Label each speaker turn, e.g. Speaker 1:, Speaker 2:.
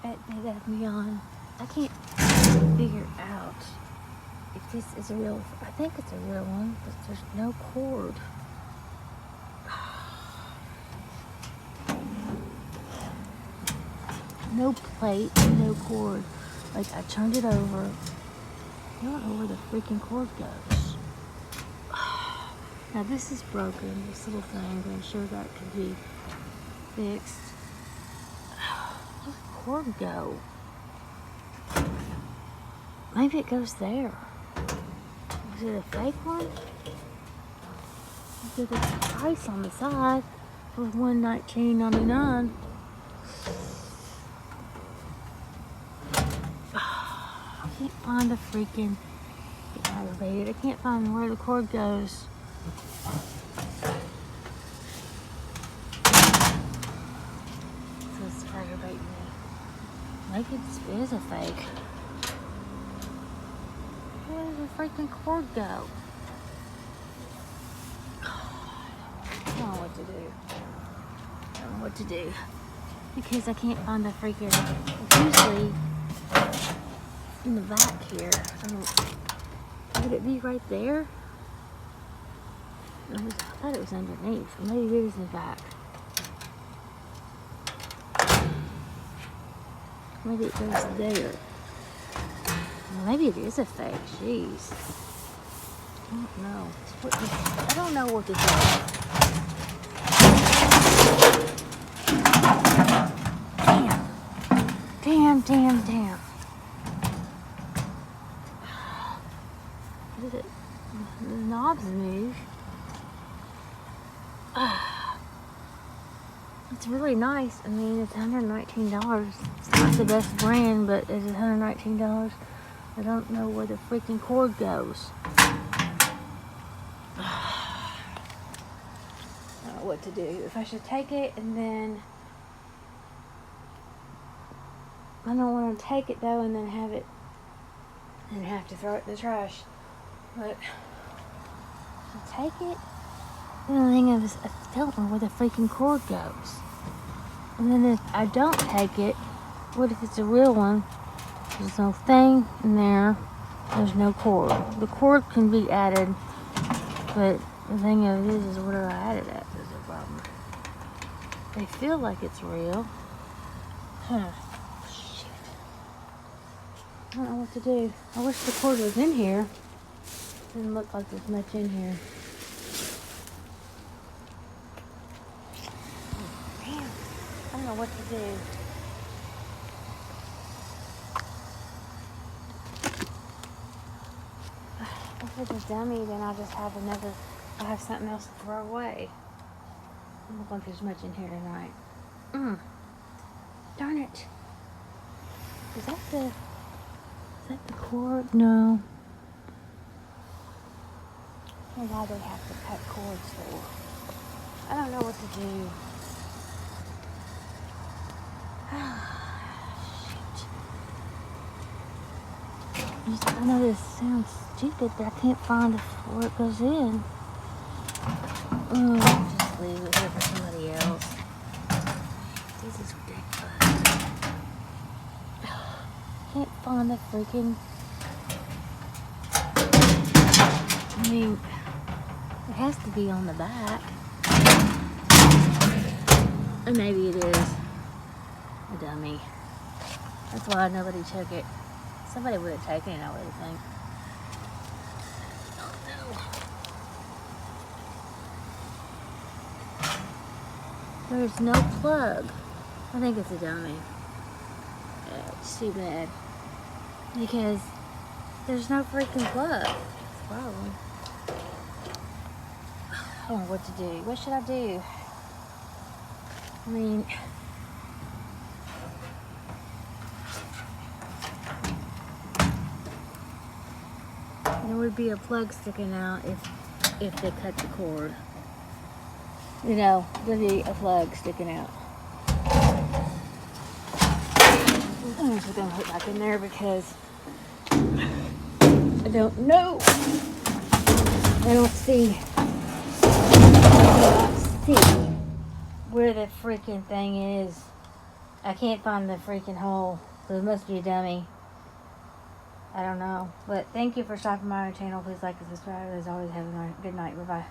Speaker 1: They have me on. I can't figure out if this is a real. I think it's a real one, but there's no cord. No plate, no cord. Like, I turned it over. I don't know where the freaking cord goes. Now this is broken, this little thing. I'm sure that could be fixed. Where'd the cord go? Maybe it goes there. Is it a fake one? There's a price on the side for $119.99. I can't find the freaking. Get aggravated. I can't find where the cord goes. This is aggravating me. Maybe it is a fake. Where does the freaking cord go? I don't know what to do. I don't know what to do. Because I can't find the freaking. It's usually in the back here. Would it be right there? I thought it was underneath. Maybe it is in the back. Maybe it goes there. Maybe it is a fake. Jeez. I don't know. I don't know what to do. Damn. What is it? The knobs move. It's really nice. I mean, it's $119. It's not the best brand, but it's $119. I don't know where the freaking cord goes. I don't know what to do. If I should take it and then... I don't want to take it though and then have it... and have to throw it in the trash. But... I'll take it. And the thing is, I don't know where the freaking cord goes. And then if I don't take it, what if it's a real one? There's no thing in there. There's no cord. The cord can be added, but the thing of it is where I added it is the problem. They feel like it's real. Shit. I don't know what to do. I wish the cord was in here. Doesn't look like there's much in here. I don't know what to do. If it's a dummy, then I'll just have I'll have something else to throw away. Doesn't look like there's much in here tonight. Darn it. Is that the cord? No. I don't know why they have to cut cords for. I don't know what to do. Shit. I know this sounds stupid, but I can't find where it goes in. Just leave it here for somebody else. This is ridiculous. Can't find the freaking... I mean, it has to be on the back. Or maybe it is a dummy. That's why nobody took it. Somebody would have taken it, I would think. Oh no. There's no plug. I think it's a dummy. It's too bad. Because there's no freaking plug. That's the problem. I don't know what to do. What should I do? I mean... there would be a plug sticking out if they cut the cord. You know, there'd be a plug sticking out. I'm just gonna put it back in there because I don't know. I don't see where the freaking thing is. I can't find the freaking hole. So it must be a dummy. I don't know. But thank you for stopping by our channel. Please like and subscribe. As always, have a good night. Bye-bye.